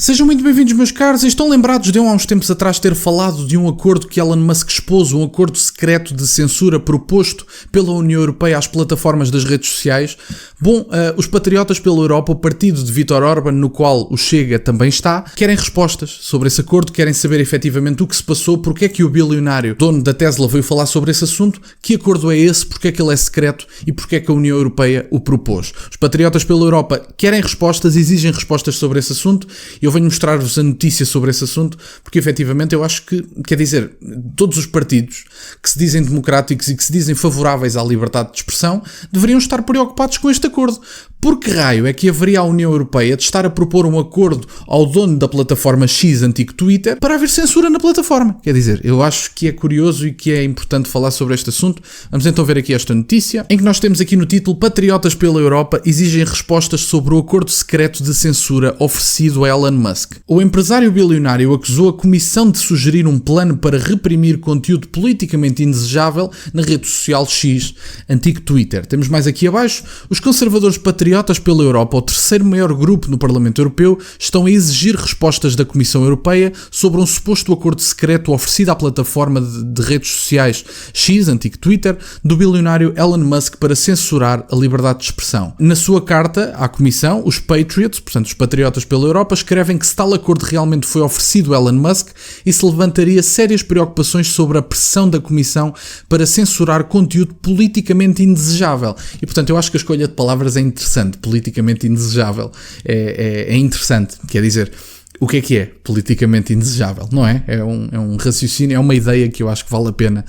Sejam muito bem-vindos, meus caros. Estão lembrados de eu há uns tempos atrás ter falado de um acordo que Elon Musk expôs, um acordo secreto de censura proposto pela União Europeia às plataformas das redes sociais? Bom, os patriotas pela Europa, o partido de Viktor Orbán, no qual o Chega também está, querem respostas sobre esse acordo, querem saber efetivamente o que se passou, porque é que o bilionário dono da Tesla veio falar sobre esse assunto, que acordo é esse, porque é que ele é secreto e porque é que a União Europeia o propôs. Os patriotas pela Europa querem respostas, exigem respostas sobre esse assunto. Eu venho mostrar-vos a notícia sobre esse assunto, porque efetivamente eu acho que, quer dizer, todos os partidos que se dizem democráticos e que se dizem favoráveis à liberdade de expressão deveriam estar preocupados com este acordo. Por que raio é que haveria a União Europeia de estar a propor um acordo ao dono da plataforma X, antigo Twitter, para haver censura na plataforma? Quer dizer, eu acho que é curioso e que é importante falar sobre este assunto. Vamos então ver aqui esta notícia, em que nós temos aqui no título: Patriotas pela Europa exigem respostas sobre o acordo secreto de censura oferecido a Elon Musk. O empresário bilionário acusou a Comissão de sugerir um plano para reprimir conteúdo politicamente indesejável na rede social X, antigo Twitter. Temos mais aqui abaixo: os conservadores patriotas pela Europa, o terceiro maior grupo no Parlamento Europeu, estão a exigir respostas da Comissão Europeia sobre um suposto acordo secreto oferecido à plataforma de redes sociais X, antigo Twitter, do bilionário Elon Musk para censurar a liberdade de expressão. Na sua carta à Comissão, os Patriots, portanto os patriotas pela Europa, escrevem que se tal acordo realmente foi oferecido a Elon Musk, isso levantaria sérias preocupações sobre a pressão da Comissão para censurar conteúdo politicamente indesejável. E portanto eu acho que a escolha de palavras é interessante. Politicamente indesejável é interessante, quer dizer, o que é politicamente indesejável, não é? É um raciocínio, é uma ideia que eu acho que vale a pena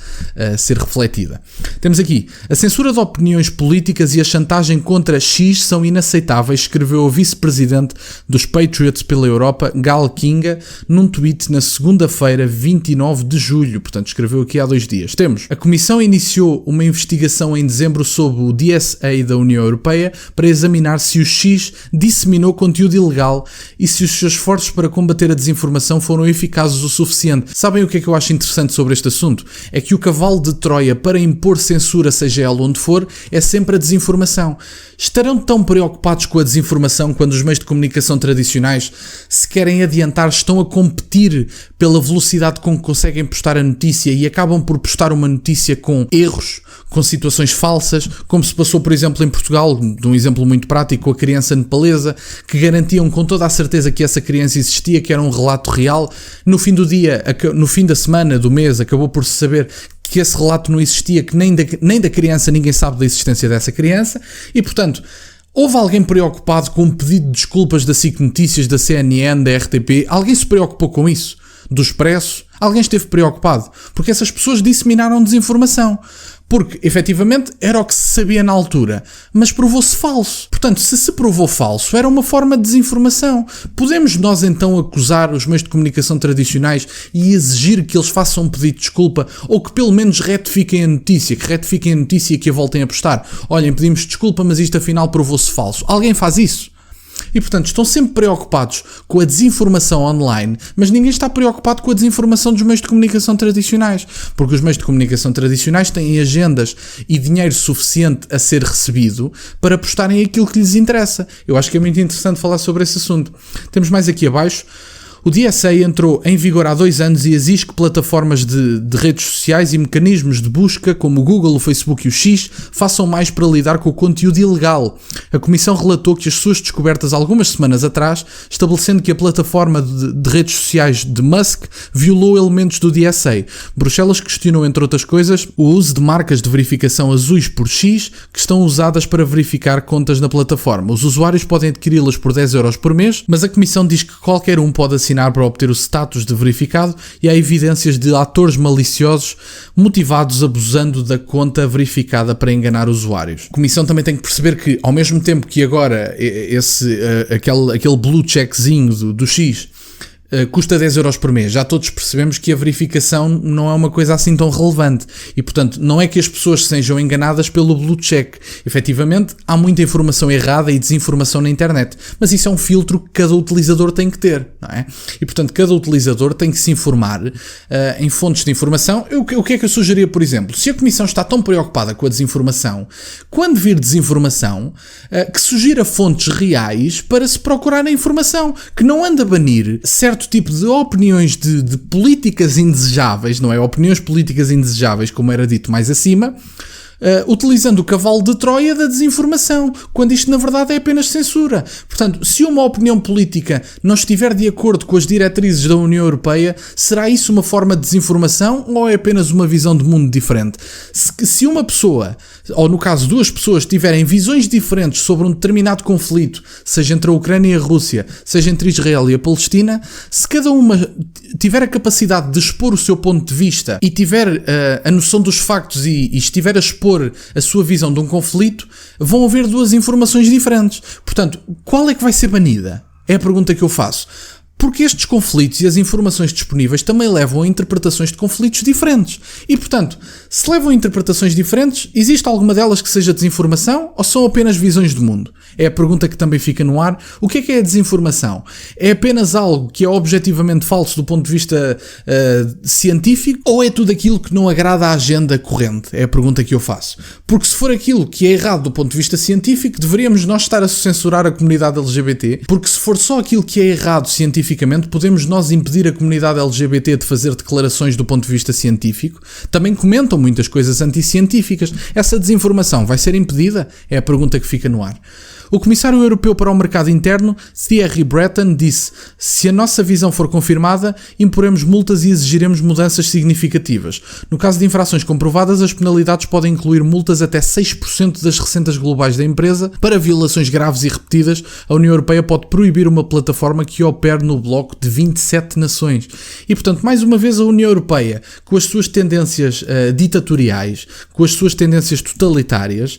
ser refletida. Temos aqui: a censura de opiniões políticas e a chantagem contra X são inaceitáveis, escreveu o vice-presidente dos Patriots pela Europa, Gal Kinga, num tweet na segunda-feira, 29 de julho, portanto escreveu aqui há 2 dias. Temos: a Comissão iniciou uma investigação em dezembro sob o DSA da União Europeia para examinar se o X disseminou conteúdo ilegal e se os seus esforços para combater a desinformação foram eficazes o suficiente. Sabem o que é que eu acho interessante sobre este assunto? É que o cavalo de Troia para impor censura, seja ela onde for, é sempre a desinformação. Estarão tão preocupados com a desinformação quando os meios de comunicação tradicionais, se querem adiantar, estão a competir pela velocidade com que conseguem postar a notícia e acabam por postar uma notícia com erros, com situações falsas, como se passou, por exemplo, em Portugal, de um exemplo muito prático, com a criança nepalesa, que garantiam com toda a certeza que essa criança existia, que era um relato real. No fim do dia, no fim da semana, do mês, acabou por se saber que esse relato não existia, que nem da criança ninguém sabe da existência dessa criança, e portanto houve alguém preocupado com um pedido de desculpas da SIC Notícias, da CNN, da RTP? Alguém se preocupou com isso? Do Expresso? Alguém esteve preocupado? Porque essas pessoas disseminaram desinformação. Porque, efetivamente, era o que se sabia na altura, mas provou-se falso. Portanto, se provou falso, era uma forma de desinformação. Podemos nós então acusar os meios de comunicação tradicionais e exigir que eles façam um pedido de desculpa, ou que pelo menos retifiquem a notícia, e que a voltem a postar? Olhem, pedimos desculpa, mas isto afinal provou-se falso. Alguém faz isso? E portanto estão sempre preocupados com a desinformação online, mas ninguém está preocupado com a desinformação dos meios de comunicação tradicionais, porque os meios de comunicação tradicionais têm agendas e dinheiro suficiente a ser recebido para postarem aquilo que lhes interessa. Eu acho que é muito interessante falar sobre esse assunto. Temos mais aqui abaixo: o DSA entrou em vigor há 2 anos e exige que plataformas de redes sociais e mecanismos de busca, como o Google, o Facebook e o X, façam mais para lidar com o conteúdo ilegal. A Comissão relatou que as suas descobertas algumas semanas atrás, estabelecendo que a plataforma de redes sociais de Musk violou elementos do DSA. Bruxelas questionou, entre outras coisas, o uso de marcas de verificação azuis por X que estão usadas para verificar contas na plataforma. Os usuários podem adquiri-las por 10 euros por mês, mas a Comissão diz que qualquer um pode assinar para obter o status de verificado e há evidências de atores maliciosos motivados abusando da conta verificada para enganar usuários. A Comissão também tem que perceber que, ao mesmo tempo que agora aquele blue checkzinho do X custa 10 euros por mês. Já todos percebemos que a verificação não é uma coisa assim tão relevante. E, portanto, não é que as pessoas sejam enganadas pelo blue check. Efetivamente, há muita informação errada e desinformação na internet. Mas isso é um filtro que cada utilizador tem que ter, não é? E, portanto, cada utilizador tem que se informar em fontes de informação. O que é que eu sugeria, por exemplo? Se a Comissão está tão preocupada com a desinformação, quando vir desinformação, que sugira fontes reais para se procurar a informação, que não anda a banir certo tipo de opiniões de políticas indesejáveis, não é? Opiniões políticas indesejáveis, como era dito mais acima, utilizando o cavalo de Troia da desinformação, quando isto na verdade é apenas censura. Portanto, se uma opinião política não estiver de acordo com as diretrizes da União Europeia, será isso uma forma de desinformação ou é apenas uma visão de mundo diferente? Se uma pessoa, ou no caso duas pessoas, tiverem visões diferentes sobre um determinado conflito, seja entre a Ucrânia e a Rússia, seja entre Israel e a Palestina, se cada uma tiver a capacidade de expor o seu ponto de vista e tiver a noção dos factos e estiver a expor a sua visão de um conflito, vão haver duas informações diferentes. Portanto, qual é que vai ser banida? É a pergunta que eu faço. Porque estes conflitos e as informações disponíveis também levam a interpretações de conflitos diferentes. E, portanto, se levam a interpretações diferentes, existe alguma delas que seja desinformação ou são apenas visões do mundo? É a pergunta que também fica no ar. O que é a desinformação? É apenas algo que é objetivamente falso do ponto de vista científico ou é tudo aquilo que não agrada à agenda corrente? É a pergunta que eu faço. Porque se for aquilo que é errado do ponto de vista científico, deveríamos nós estar a censurar a comunidade LGBT, porque se for só aquilo que é errado cientificamente, podemos nós impedir a comunidade LGBT de fazer declarações do ponto de vista científico? Também comentam muitas coisas anticientíficas. Essa desinformação vai ser impedida? É a pergunta que fica no ar. O Comissário Europeu para o Mercado Interno, Thierry Breton, disse: se a nossa visão for confirmada, imporemos multas e exigiremos mudanças significativas. No caso de infrações comprovadas, as penalidades podem incluir multas até 6% das receitas globais da empresa. Para violações graves e repetidas, a União Europeia pode proibir uma plataforma que opere no bloco de 27 nações. E, portanto, mais uma vez a União Europeia, com as suas tendências ditatoriais, com as suas tendências totalitárias,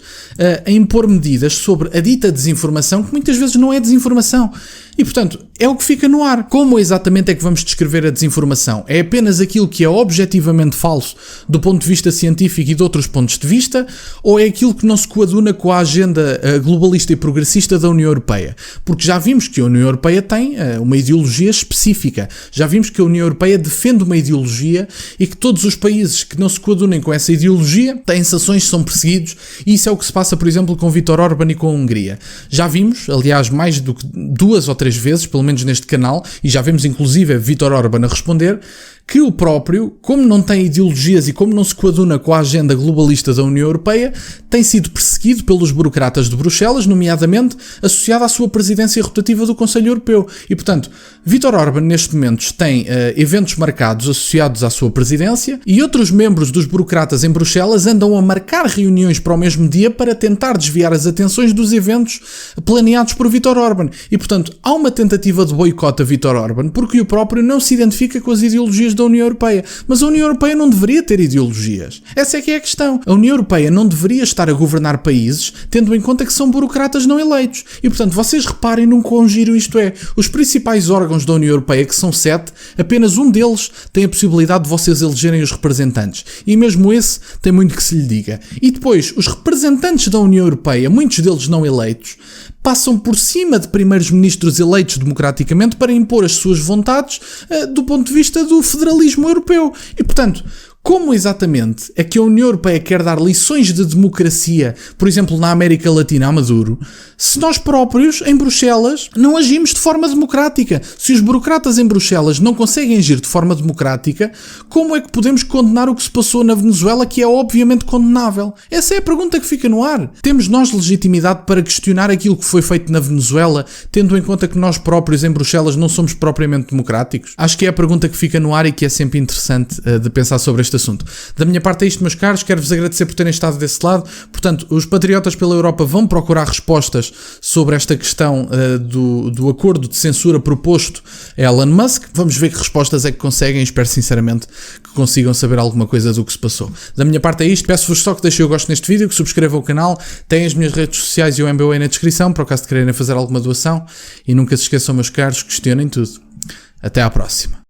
a impor medidas sobre a dita desinformação, que muitas vezes não é desinformação. E, portanto, é o que fica no ar. Como exatamente é que vamos descrever a desinformação? É apenas aquilo que é objetivamente falso do ponto de vista científico e de outros pontos de vista? Ou é aquilo que não se coaduna com a agenda globalista e progressista da União Europeia? Porque já vimos que a União Europeia tem uma ideologia específica. Já vimos que a União Europeia defende uma ideologia e que todos os países que não se coadunem com essa ideologia têm sanções, são perseguidos. E isso é o que se passa, por exemplo, com Viktor Orbán e com a Hungria. Já vimos, aliás, mais do que 2 ou 3 vezes, pelo menos neste canal, e já vemos inclusive Viktor Orbán a responder, que o próprio, como não tem ideologias e como não se coaduna com a agenda globalista da União Europeia, tem sido perseguido pelos burocratas de Bruxelas, nomeadamente associado à sua presidência rotativa do Conselho Europeu. E, portanto, Viktor Orbán, neste momento, tem eventos marcados associados à sua presidência e outros membros dos burocratas em Bruxelas andam a marcar reuniões para o mesmo dia para tentar desviar as atenções dos eventos planeados por Viktor Orbán. E, portanto, há uma tentativa de boicote a Viktor Orbán porque o próprio não se identifica com as ideologias da União Europeia. Mas a União Europeia não deveria ter ideologias. Essa é que é a questão. A União Europeia não deveria estar a governar países tendo em conta que são burocratas não eleitos. E, portanto, vocês reparem num quão giro isto é. Os principais órgãos da União Europeia, que são 7, apenas um deles tem a possibilidade de vocês elegerem os representantes. E mesmo esse tem muito que se lhe diga. E depois, os representantes da União Europeia, muitos deles não eleitos, passam por cima de primeiros ministros eleitos democraticamente para impor as suas vontades do ponto de vista do federalismo europeu. E, portanto, como exatamente é que a União Europeia quer dar lições de democracia, por exemplo, na América Latina a Maduro, se nós próprios, em Bruxelas, não agimos de forma democrática? Se os burocratas em Bruxelas não conseguem agir de forma democrática, como é que podemos condenar o que se passou na Venezuela, que é obviamente condenável? Essa é a pergunta que fica no ar. Temos nós legitimidade para questionar aquilo que foi feito na Venezuela, tendo em conta que nós próprios em Bruxelas não somos propriamente democráticos? Acho que é a pergunta que fica no ar e que é sempre interessante de pensar sobre este assunto. Da minha parte é isto, meus caros, quero-vos agradecer por terem estado desse lado. Portanto, os patriotas pela Europa vão procurar respostas sobre esta questão do acordo de censura proposto a Elon Musk. Vamos ver que respostas é que conseguem. Espero sinceramente que consigam saber alguma coisa do que se passou. Da minha parte é isto, peço-vos só que deixem o gosto neste vídeo, que subscrevam o canal, têm as minhas redes sociais e o MBA na descrição, por acaso de quererem fazer alguma doação, e nunca se esqueçam, meus caros, questionem tudo. Até à próxima.